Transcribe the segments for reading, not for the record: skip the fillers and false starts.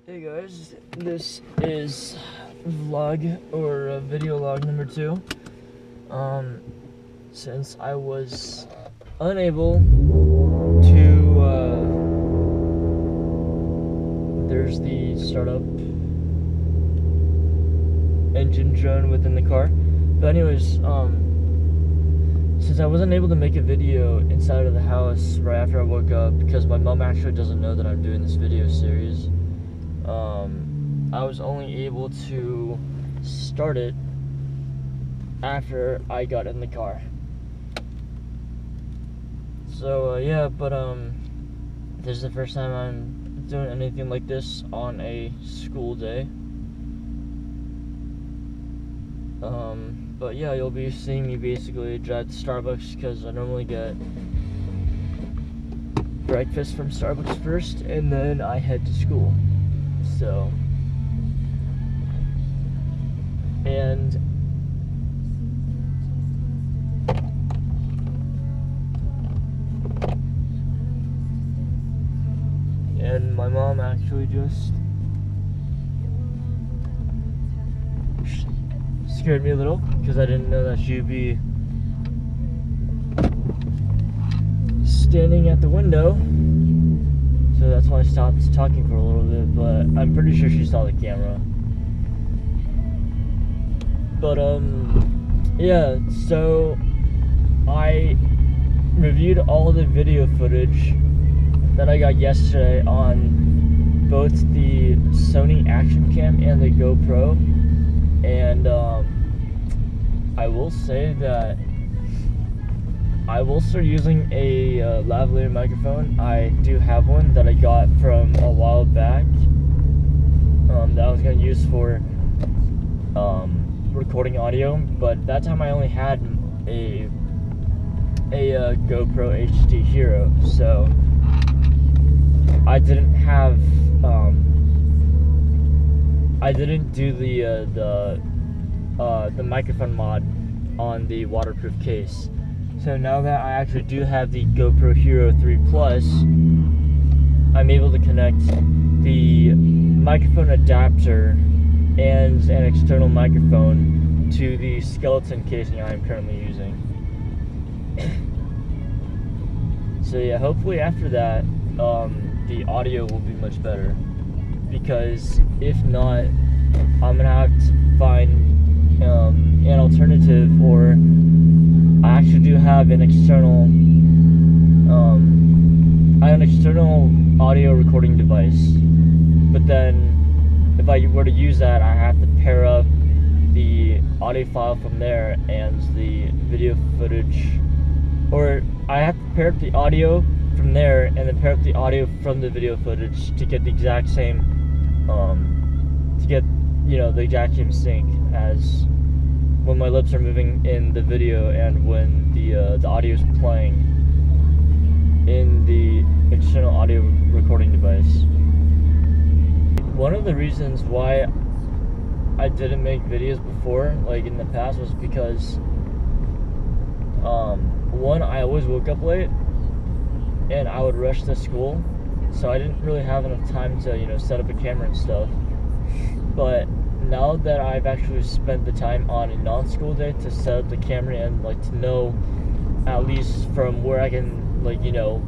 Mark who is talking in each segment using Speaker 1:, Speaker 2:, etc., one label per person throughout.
Speaker 1: Hey guys, this is vlog or video log number 2. Since I was unable to, there's the startup engine drone within the car. But anyways, since I wasn't able to make a video inside of the house right after I woke up, because my mom actually doesn't know that I'm doing this video series, I was only able to start it after I got in the car. So yeah, but this is the first time I'm doing anything like this on a school day. But yeah, you'll be seeing me basically drive to Starbucks because I normally get breakfast from Starbucks first and then I head to school. So, and my mom actually just scared me a little because I didn't know that she'd be standing at the window. So that's why I stopped talking for a little bit, but I'm pretty sure she saw the camera. But yeah, so I reviewed all the video footage that I got yesterday on both the Sony Action Cam and the GoPro, and I will say that I will start using a lavalier microphone. I do have one that I got from a while back that I was going to use for recording audio, but that time I only had a GoPro HD Hero, so I didn't have I didn't do the microphone mod on the waterproof case. So now that I actually do have the GoPro Hero 3 Plus, I'm able to connect the microphone adapter and an external microphone to the skeleton casing I'm currently using. So yeah, hopefully after that, the audio will be much better. Because if not, I'm gonna have to find an alternative, or I actually do have an external audio recording device, but then if I were to use that, I have to pair up the audio file from there and the video footage, or I have to pair up the audio from there and then pair up the audio from the video footage to get the exact same the exact same sync as when my lips are moving in the video and when the audio is playing in the external audio recording device. One of the reasons why I didn't make videos before, like in the past, was because one, I always woke up late and I would rush to school, so I didn't really have enough time to set up a camera and stuff. But now that I've actually spent the time on a non-school day to set up the camera and to know at least from where I can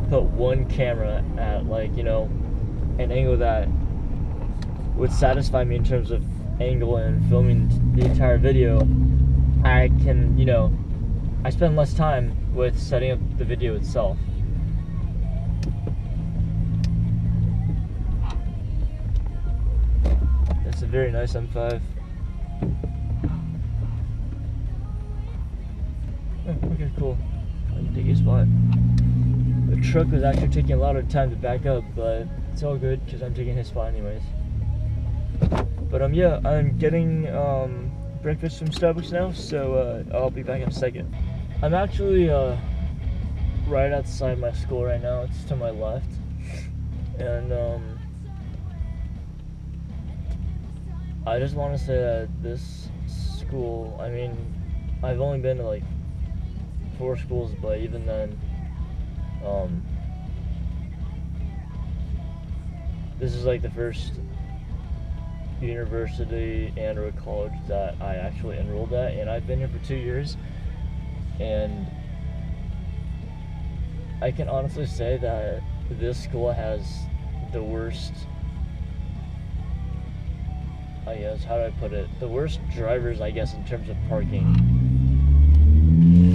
Speaker 1: put one camera at an angle that would satisfy me in terms of angle and filming the entire video, I can I spend less time with setting up the video itself. That's a very nice M5. Oh, okay, cool. I can take a spot. The truck was actually taking a lot of time to back up, but it's all good because I'm taking his spot anyways. But yeah, I'm getting breakfast from Starbucks now, so I'll be back in a second. I'm actually right outside my school right now. It's to my left, and I just want to say that this school, I mean, I've only been to 4 schools, but even then, this is the first university and or college that I actually enrolled at, and I've been here for 2 years, and I can honestly say that this school has the worst, I guess, how do I put it, the worst drivers, I guess, in terms of parking,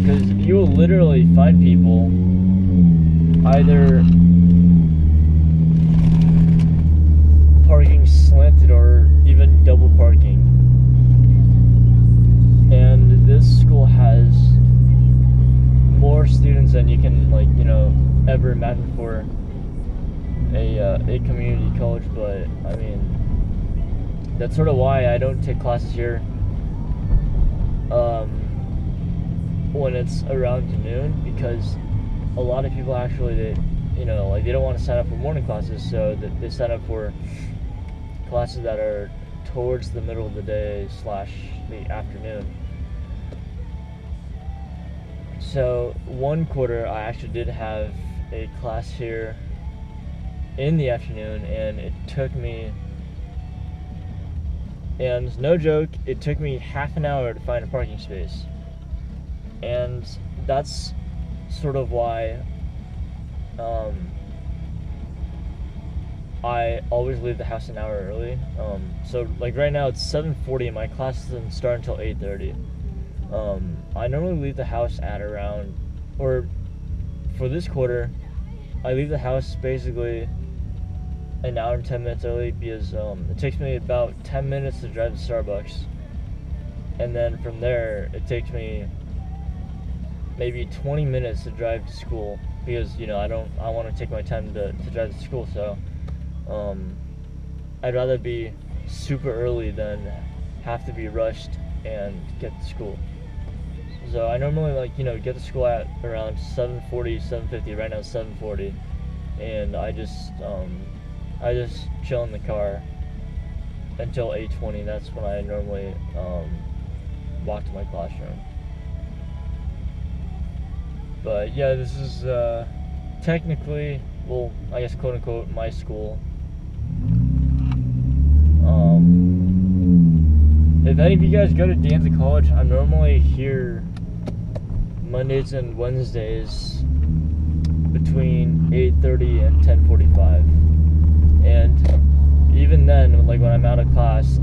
Speaker 1: because you will literally find people either parking slanted or even double parking. And this school has more students than you can, like, you know, ever imagine for a community college. But I mean, that's sort of why I don't take classes here when it's around noon, because a lot of people actually, they don't want to sign up for morning classes, so that they sign up for classes that are towards the middle of the day / the afternoon. So one quarter I actually did have a class here in the afternoon, and it took me, and no joke, it took me half an hour to find a parking space. And that's sort of why I always leave the house an hour early. So like right now it's 7:40 and my class doesn't start until 8:30. I normally leave the house at around, or for this quarter, I leave the house basically an hour and 10 minutes early, because it takes me about 10 minutes to drive to Starbucks, and then from there it takes me maybe 20 minutes to drive to school, because I want to take my time to drive to school. So I'd rather be super early than have to be rushed and get to school. So I normally get to school at around 7:40, 7:50. Right now it's 7:40, and I just chill in the car until 8:20. That's when I normally walk to my classroom. But yeah, this is technically, well, I guess quote unquote, my school. If any of you guys go to Danza College, I'm normally here Mondays and Wednesdays between 8:30 and 10:45. And even then, like when I'm out of class,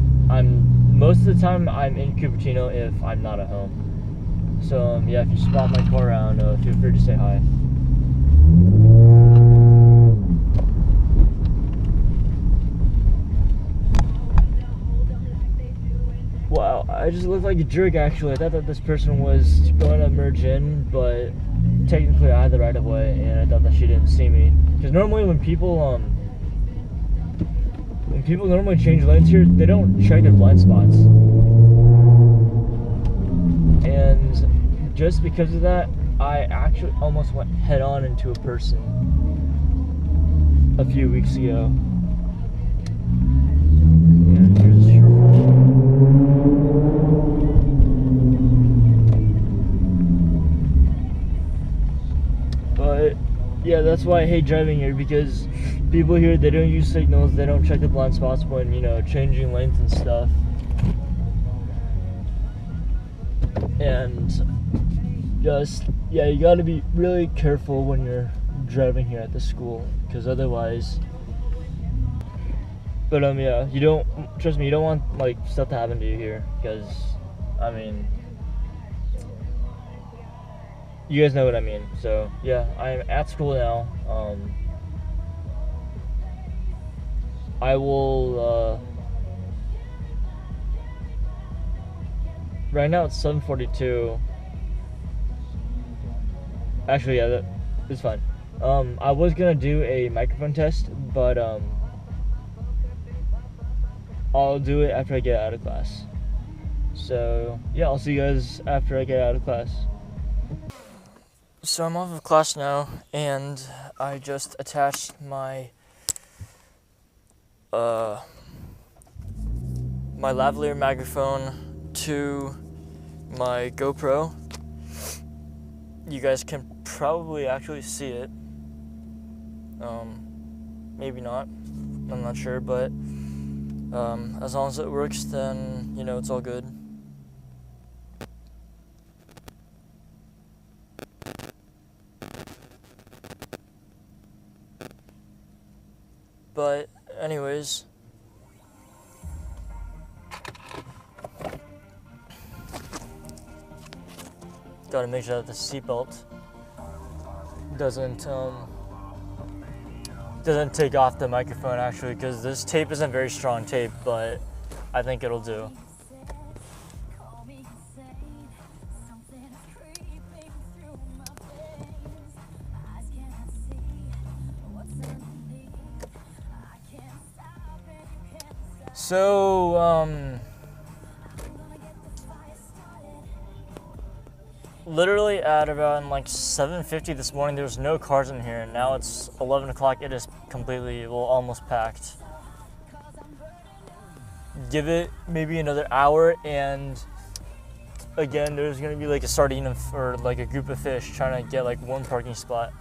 Speaker 1: most of the time I'm in Cupertino if I'm not at home. So yeah, if you spot my car around, feel free to say hi. Wow, I just looked like a jerk actually. I thought that this person was going to merge in, but technically I had the right of way, and I thought that she didn't see me. Because normally when people normally change lanes here, they don't check their blind spots. And just because of that, I actually almost went head on into a person a few weeks ago. And here's the But yeah, that's why I hate driving here, because people here, they don't use signals, they don't check the blind spots when, changing lanes and stuff. And just, yeah, you gotta be really careful when you're driving here at the school, because otherwise, but yeah, trust me, you don't want like stuff to happen to you here, because I mean, you guys know what I mean. So yeah, I'm at school now. I will right now it's 7:42. Actually, yeah, that's fine. I was gonna do a microphone test, but I'll do it after I get out of class. So yeah, I'll see you guys after I get out of class. So I'm off of class now, and I just attached my my lavalier microphone to my GoPro. You guys can probably actually see it. Maybe not. I'm not sure, but As long as it works, then, you know, it's all good. But anyways, gotta make sure that the seatbelt doesn't take off the microphone, actually, because this tape isn't very strong tape, but I think it'll do. So, literally at around like 7:50 this morning, there was no cars in here. Now it's 11 o'clock. It is completely, well, almost packed. Give it maybe another hour, and again, there's gonna be like a sardine or like a group of fish trying to get like one parking spot.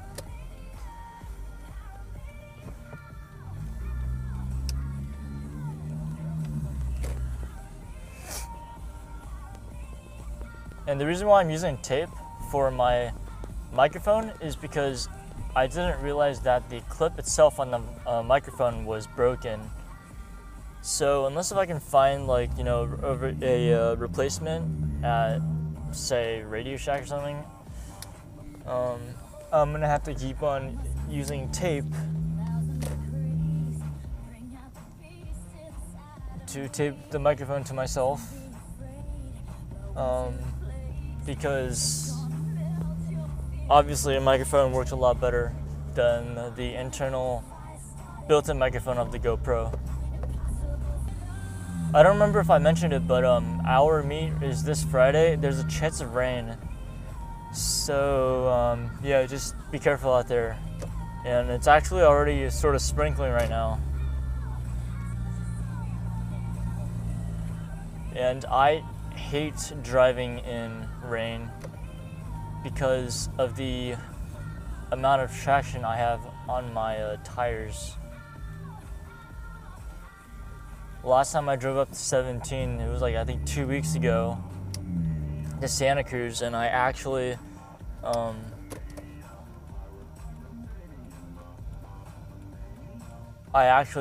Speaker 1: And the reason why I'm using tape for my microphone is because I didn't realize that the clip itself on the microphone was broken. So unless if I can find, like, you know, a replacement at, say, Radio Shack or something, I'm gonna have to keep on using tape to tape the microphone to myself. Because obviously a microphone works a lot better than the internal built-in microphone of the GoPro. I don't remember if I mentioned it, but our meet is this Friday. There's a chance of rain, so yeah, just be careful out there. And it's actually already sort of sprinkling right now. And I hate driving in rain because of the amount of traction I have on my tires. Last time I drove up to 17, it was like, I think 2 weeks ago, to Santa Cruz, and I actually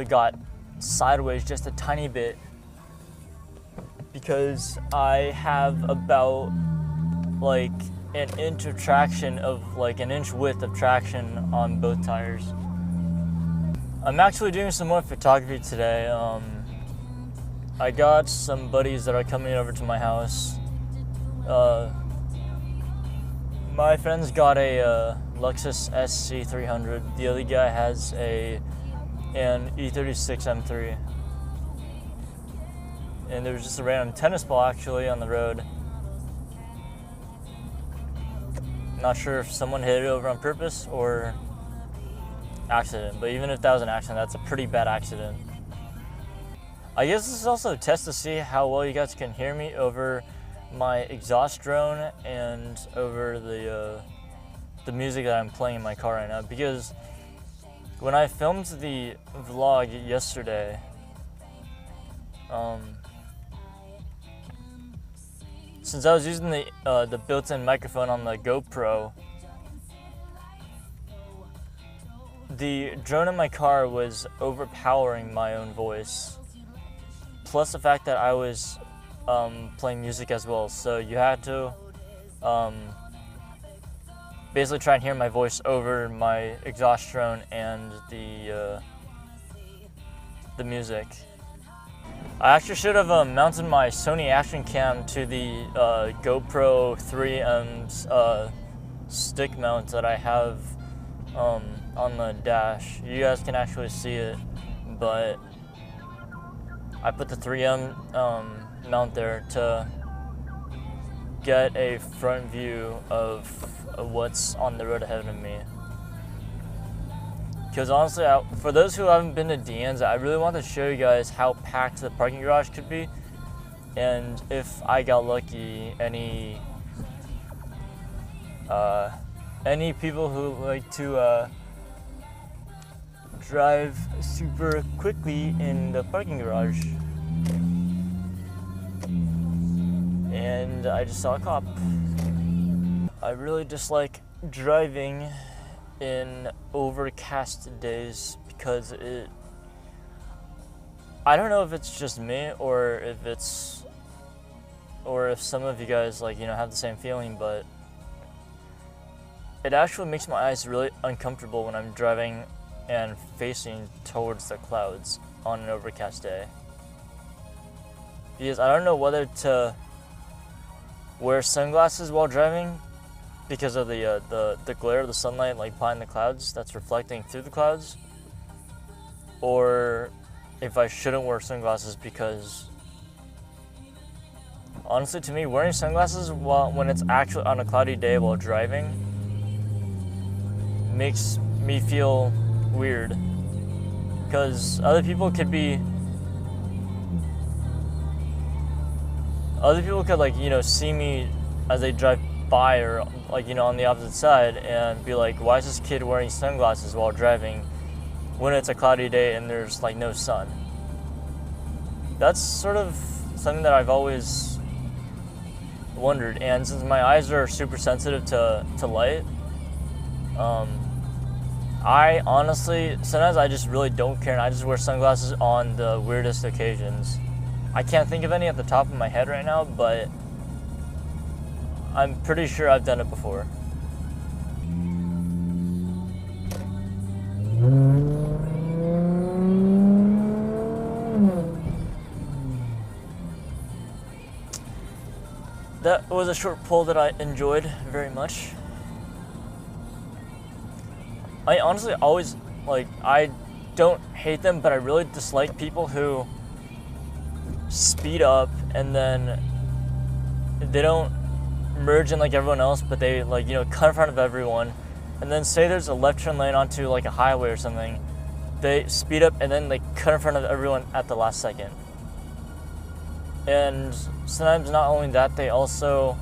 Speaker 1: got sideways just a tiny bit, because I have about like an inch of traction, of like an inch width of traction on both tires. I'm actually doing some more photography today. I got some buddies that are coming over to my house. My friend's got a Lexus SC300. The other guy has an E36 M3. And there was just a random tennis ball actually on the road. Not sure if someone hit it over on purpose or accident, but even if that was an accident, that's a pretty bad accident. I guess this is also a test to see how well you guys can hear me over my exhaust drone and over the music that I'm playing in my car right now, because when I filmed the vlog yesterday, since I was using the built-in microphone on the GoPro, the drone in my car was overpowering my own voice, plus the fact that I was playing music as well. So you had to basically try and hear my voice over my exhaust drone and the music. I actually should have mounted my Sony action cam to the GoPro 3M's stick mount that I have on the dash. You guys can actually see it, but I put the 3M mount there to get a front view of what's on the road ahead of me. Because honestly, for those who haven't been to Deanne's, I really want to show you guys how packed the parking garage could be, and if I got lucky, any people who like to drive super quickly in the parking garage. And I just saw a cop. I really dislike driving in overcast days because I don't know if it's just me or if some of you guys have the same feeling, but it actually makes my eyes really uncomfortable when I'm driving and facing towards the clouds on an overcast day. Because I don't know whether to wear sunglasses while driving because of the glare of the sunlight behind the clouds that's reflecting through the clouds, or if I shouldn't wear sunglasses, because honestly to me wearing sunglasses when it's actually on a cloudy day while driving makes me feel weird, because other people could see me as they drive by, or on the opposite side, and be like, why is this kid wearing sunglasses while driving when it's a cloudy day and there's no sun? That's sort of something that I've always wondered, and since my eyes are super sensitive to light, I honestly, sometimes I just really don't care, and I just wear sunglasses on the weirdest occasions. I can't think of any at the top of my head right now, but I'm pretty sure I've done it before. That was a short pull that I enjoyed very much. I honestly always, I don't hate them, but I really dislike people who speed up and then they don't merge in like everyone else, but they cut in front of everyone, and then say there's a left turn lane onto a highway or something, they speed up and then they cut in front of everyone at the last second. And sometimes not only that, they also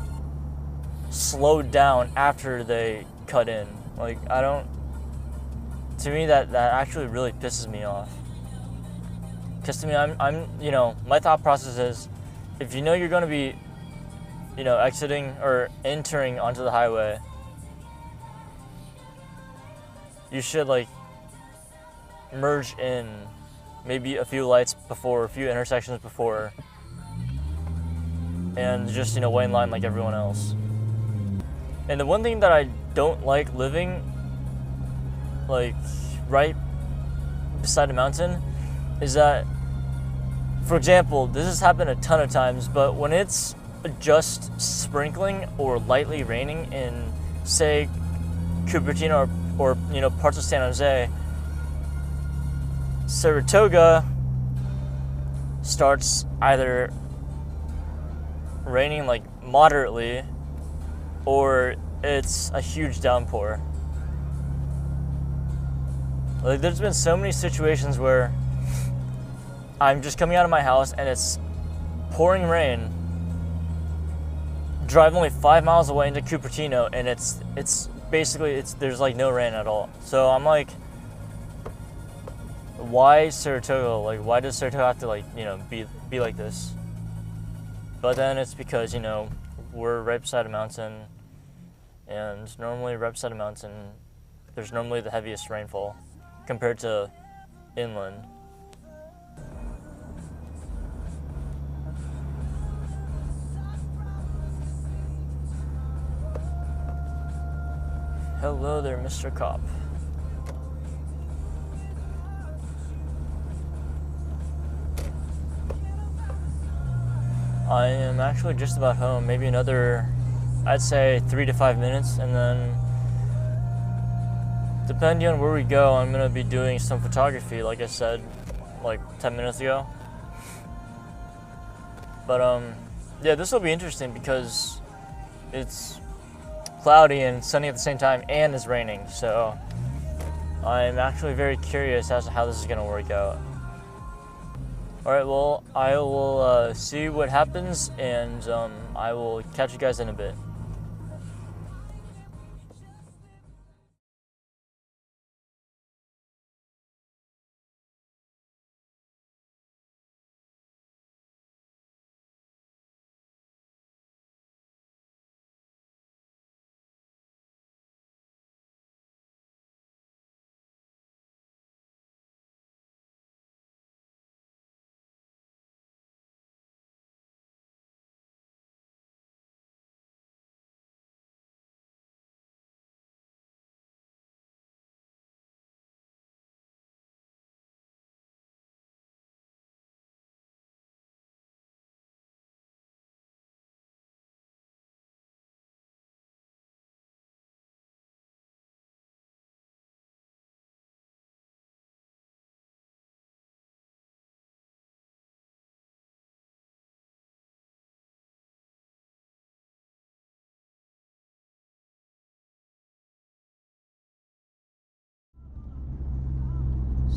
Speaker 1: slow down after they cut in. To me that actually really pisses me off. Because to me, I'm my thought process is, if you know you're going to be exiting or entering onto the highway, you should merge in maybe a few lights before, a few intersections before, and just wait in line like everyone else. And the one thing that I don't like living right beside a mountain is that, for example, this has happened a ton of times, but when it's just sprinkling or lightly raining in, say, Cupertino or parts of San Jose, Saratoga starts either raining moderately, or it's a huge downpour. There's been so many situations where I'm just coming out of my house and it's pouring rain, drive only 5 miles away into Cupertino, and it's basically there's no rain at all. So I'm like, why Saratoga? Why does Saratoga have to be like this? But then it's because we're right beside a mountain, and normally right beside a mountain there's normally the heaviest rainfall compared to inland. Hello there, Mr. Cop. I am actually just about home, maybe another, I'd say 3 to 5 minutes, and then depending on where we go, I'm going to be doing some photography, like I said 10 minutes ago. But yeah, this will be interesting because it's cloudy and sunny at the same time, and it's raining, so I'm actually very curious as to how this is going to work out. Alright, well, I will see what happens, and I will catch you guys in a bit.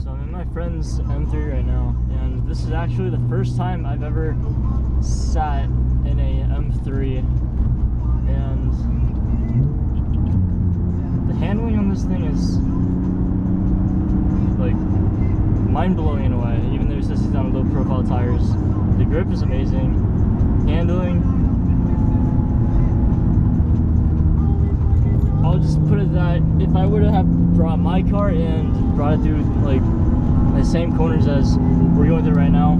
Speaker 1: So I'm in my friend's M3 right now, and this is actually the first time I've ever sat in a M3, and the handling on this thing is like mind-blowing in a way, even though it says he's on low-profile tires. The grip is amazing. Handling, I'll just put it that if I were to have brought my car and brought it through like the same corners as we're going through right now,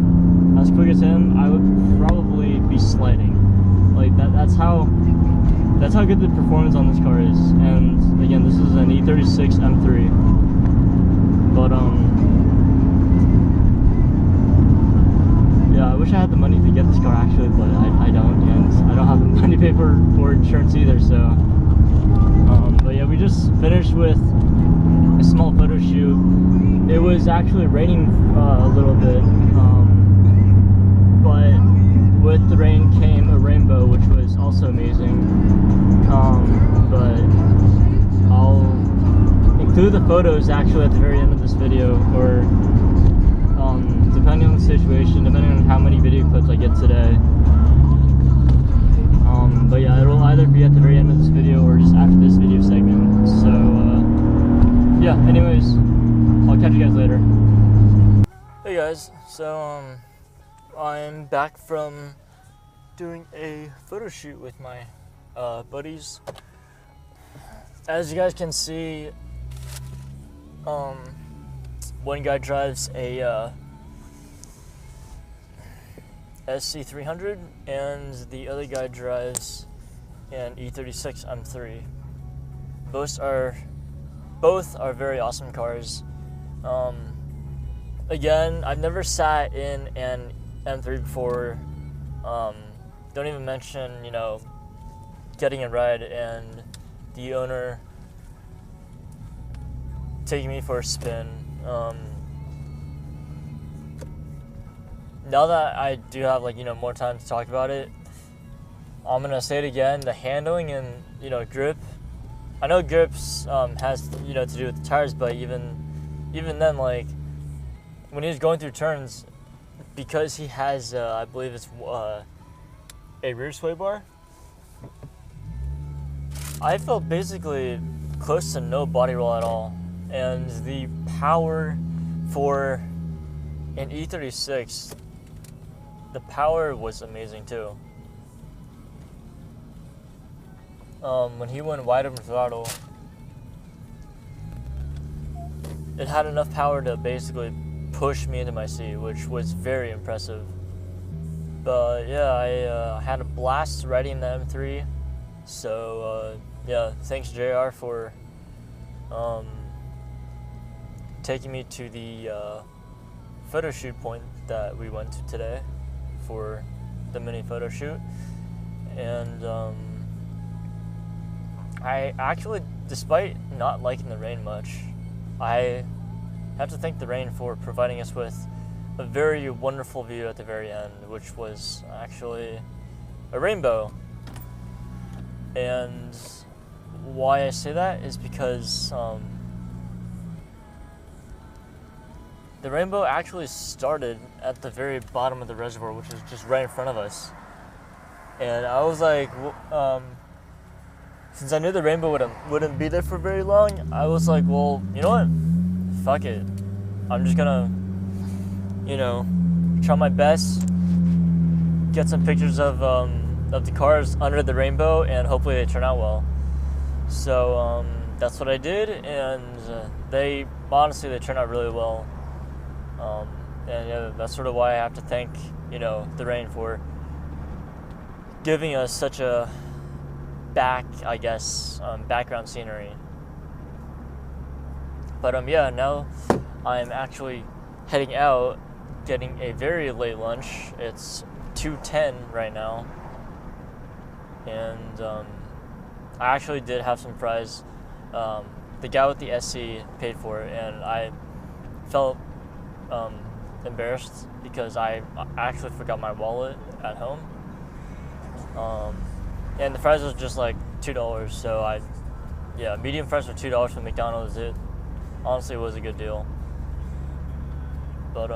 Speaker 1: as quick as him, I would probably be sliding. Like that's how good the performance on this car is. And again, this is an E36 M3. But yeah, I wish I had the money to get this car actually, but I don't, and I don't have the money to pay for insurance either. So, but yeah, we just finished with a small photo shoot. It was actually raining a little bit, but with the rain came a rainbow, which was also amazing. But I'll include the photos actually at the very end of this video, or depending on the situation, depending on how many video clips I get today. But yeah, it'll either be at the very end of this video or just after this video segment. So yeah, anyways, I'll catch you guys later. Hey guys, so I'm back from doing a photo shoot with my buddies. As you guys can see, one guy drives a SC300 and the other guy drives an E36 M3. Both are very awesome cars. Again, I've never sat in an M3 before. Don't even mention, getting a ride and the owner taking me for a spin. Now that I do have more time to talk about it, I'm gonna say it again. The handling and grip. I know grips has to do with the tires, but even then, like when he's going through turns, because he has I believe it's a rear sway bar, I felt basically close to no body roll at all, and the power for an E36. The power was amazing too. When he went wide open throttle, it had enough power to basically push me into my seat, which was very impressive. But yeah, I had a blast riding the M3. So yeah, thanks JR for taking me to the photo shoot point that we went to today for the mini photo shoot. And I actually, despite not liking the rain much, I have to thank the rain for providing us with a very wonderful view at the very end, which was actually a rainbow. And why I say that is because the rainbow actually started at the very bottom of the reservoir, which is just right in front of us. And I was like, since I knew the rainbow wouldn't be there for very long, I was like, well, you know what? Fuck it. I'm just gonna, try my best, get some pictures of the cars under the rainbow, and hopefully they turn out well. So that's what I did, and they turned out really well. And yeah, that's sort of why I have to thank, the rain for giving us such a background scenery. But yeah, now I'm actually heading out, getting a very late lunch. It's 2:10 right now, and I actually did have some fries. The guy with the SC paid for it, and I felt embarrassed because I actually forgot my wallet at home. And the fries was just like $2, so medium fries for $2 from McDonald's. It honestly was a good deal. But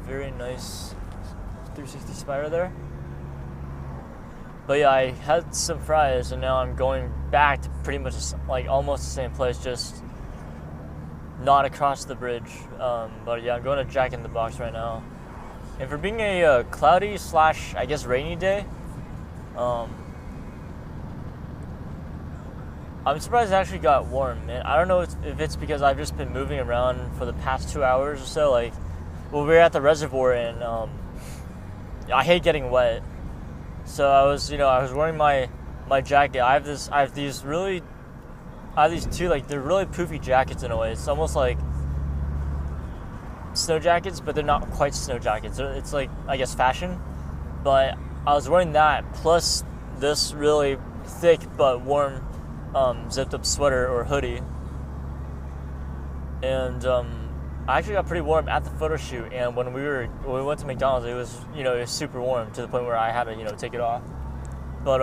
Speaker 1: very nice 360 spider there. But yeah, I had some fries, and now I'm going back to pretty much like almost the same place, just not across the bridge. But yeah, I'm going to Jack in the Box right now. And for being a cloudy / I guess rainy day, I'm surprised it actually got warm. And I don't know if it's because I've just been moving around for the past 2 hours or so. Like, well, we were at the reservoir, and I hate getting wet. So I was wearing my jacket. I have these two, like, they're really poofy jackets in a way. It's almost like snow jackets, but they're not quite snow jackets. It's like, I guess, fashion. But I was wearing that plus this really thick but warm zipped up sweater or hoodie. And I actually got pretty warm at the photo shoot, and when we went to McDonald's, it was super warm to the point where I had to take it off. But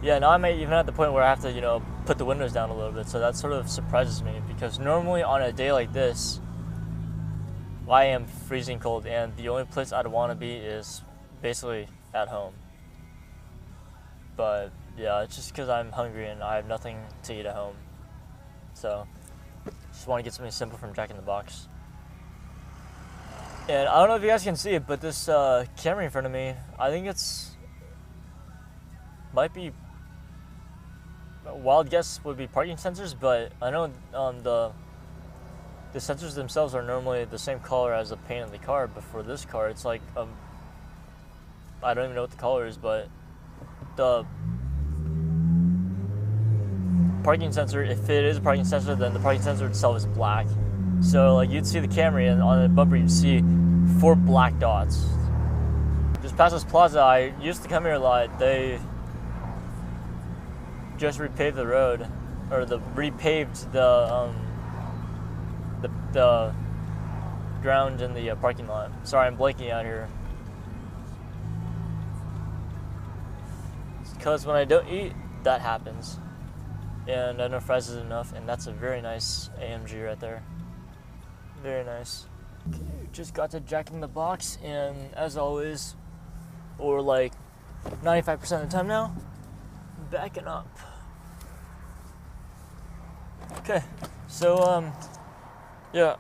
Speaker 1: yeah, now I'm even at the point where I have to put the windows down a little bit, so that sort of surprises me, because normally on a day like this I am freezing cold, and the only place I'd want to be is basically at home. But yeah, it's just because I'm hungry and I have nothing to eat at home, so just want to get something simple from Jack in the Box. And I don't know if you guys can see it, but this camera in front of me, I think might be, a wild guess would be parking sensors, but I know the sensors themselves are normally the same color as the paint of the car, but for this car it's like I don't even know what the color is, but the parking sensor, if it is a parking sensor, then the parking sensor itself is black. So like you'd see the Camry, and on the bumper you'd see 4 black dots. Just past this plaza, I used to come here a lot. They just repaved the road, or repaved the ground in the parking lot. Sorry, I'm blanking out here. Because when I don't eat, that happens. And I know fries is enough, and that's a very nice AMG right there. Very nice. Okay, just got to Jack in the Box, and as always, or like 95% of the time now, backing up. Okay, so yeah,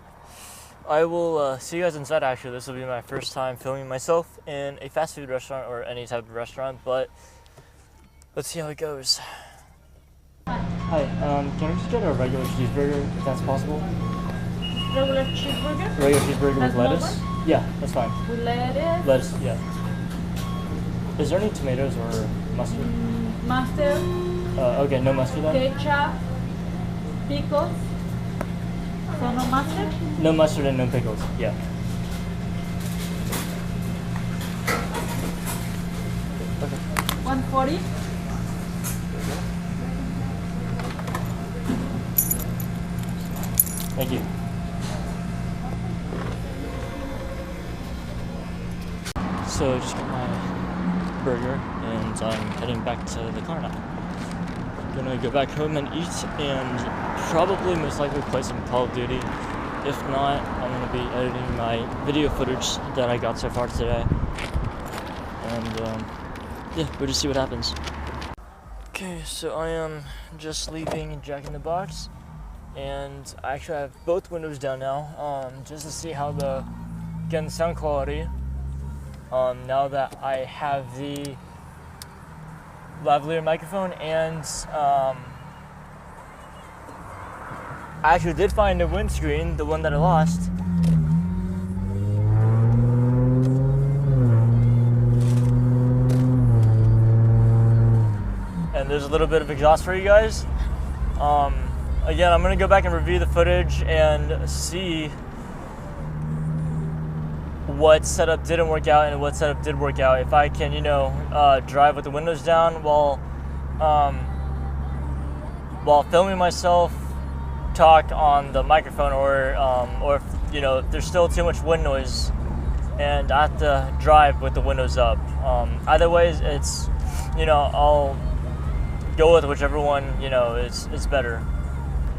Speaker 1: I will see you guys inside. Actually, this will be my first time filming myself in a fast food restaurant or any type of restaurant, but let's see how it goes. Hi, can we just get a regular cheeseburger, if that's possible?
Speaker 2: Regular cheeseburger?
Speaker 1: Regular cheeseburger with lettuce?
Speaker 2: Normal?
Speaker 1: Yeah, that's fine.
Speaker 2: With lettuce?
Speaker 1: Lettuce, yeah. Is there any tomatoes or mustard?
Speaker 2: Mustard?
Speaker 1: Okay, no mustard then?
Speaker 2: Ketchup? Pickles? So no mustard?
Speaker 1: No mustard and no pickles, yeah. Okay.
Speaker 2: 140?
Speaker 1: Thank you. So I just got my burger, and I'm heading back to the car now. Gonna go back home and eat, and probably most likely play some Call of Duty. If not, I'm gonna be editing my video footage that I got so far today. And yeah, we'll just see what happens. Okay, so I am just leaving Jack in the Box, and I actually have both windows down now, just to see how the sound quality. Now that I have the lavalier microphone, and I actually did find a windscreen, the one that I lost. And there's a little bit of exhaust for you guys. Again, I'm gonna go back and review the footage and see what setup didn't work out and what setup did work out. If I can, drive with the windows down while filming myself talk on the microphone, or if there's still too much wind noise and I have to drive with the windows up. Either way, it's I'll go with whichever one is better.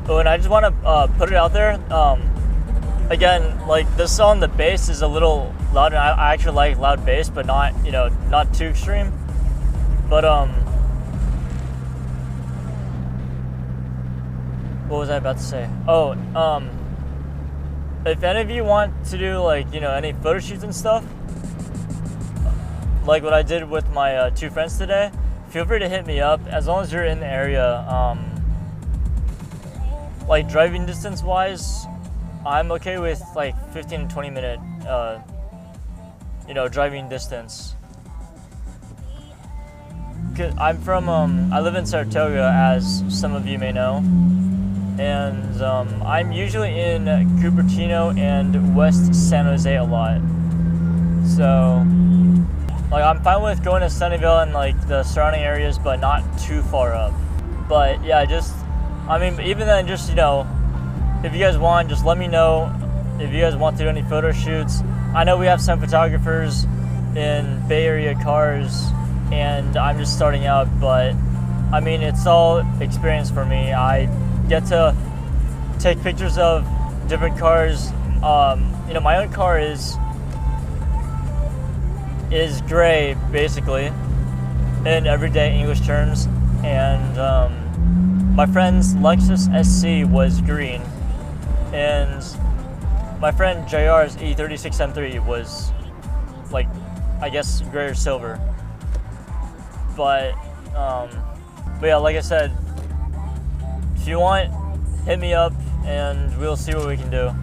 Speaker 1: Oh, and I just want to put it out there. Again, like this song, the bass is a little loud, and I actually like loud bass, but not, you know, not too extreme. But what was I about to say? Oh, if any of you want to do, like, you know, any photo shoots and stuff, like what I did with my 2 friends today, feel free to hit me up. As long as you're in the area, like driving distance wise, I'm okay with like 15 to 20 minute, you know, driving distance. I'm from, I live in Saratoga, as some of you may know, and I'm usually in Cupertino and West San Jose a lot. So, like, I'm fine with going to Sunnyvale and like the surrounding areas, but not too far up. But yeah, just, I mean, even then, just, you know, if you guys want, just let me know if you guys want to do any photo shoots. I know we have some photographers in Bay Area cars, and I'm just starting out, but I mean, it's all experience for me. I get to take pictures of different cars. You know, my own car is gray, basically, in everyday English terms, and my friend's Lexus SC was green, and my friend JR's E36 M3 was, like, I guess gray or silver. But yeah, like I said, if you want, hit me up and we'll see what we can do.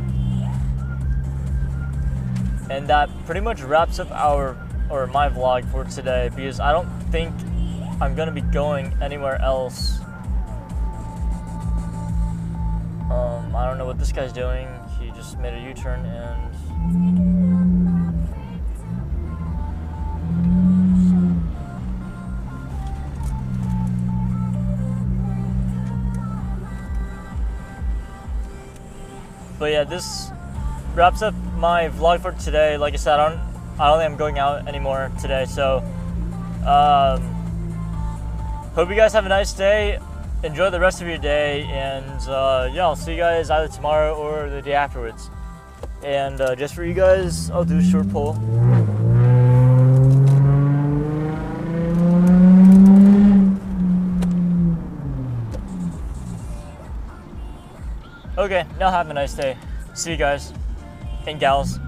Speaker 1: And that pretty much wraps up my vlog for today, because I don't think I'm gonna be going anywhere else. I don't know what this guy's doing. He just made a U-turn and but yeah, this wraps up my vlog for today. Like I said, I don't think I'm going out anymore today, so hope you guys have a nice day. Enjoy the rest of your day, and yeah, I'll see you guys either tomorrow or the day afterwards. And just for you guys, I'll do a short poll. Okay, now have a nice day. See you guys and gals.